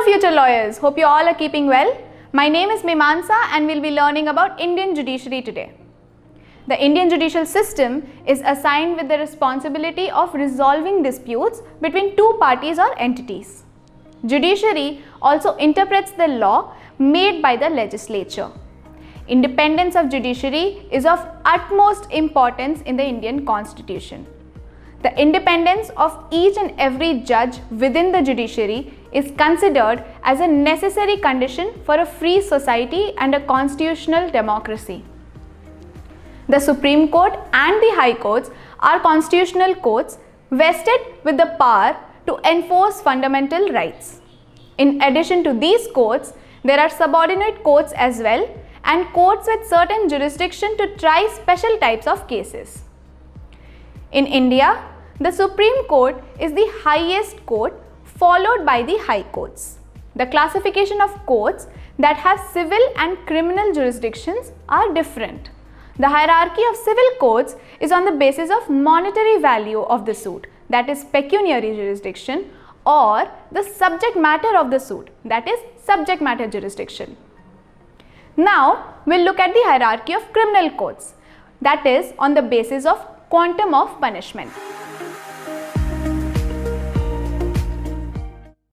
future lawyers, hope you all are keeping well. My name is Mimansa and we'll be learning about Indian Judiciary today. The Indian judicial system is assigned with the responsibility of resolving disputes between two parties or entities. Judiciary also interprets the law made by the legislature. Independence of judiciary is of utmost importance in the Indian Constitution. The independence of each and every judge within the judiciary is considered as a necessary condition for a free society and a constitutional democracy. The Supreme Court and the High Courts are constitutional courts vested with the power to enforce fundamental rights. In addition to these courts, there are subordinate courts as well and courts with certain jurisdiction to try special types of cases. In India, the Supreme Court is the highest court followed by the High Courts. The classification of courts that have civil and criminal jurisdictions are different. The hierarchy of civil courts is on the basis of monetary value of the suit, that is pecuniary jurisdiction, or the subject matter of the suit, that is subject matter jurisdiction. Now, we'll look at the hierarchy of criminal courts, that is on the basis of quantum of punishment.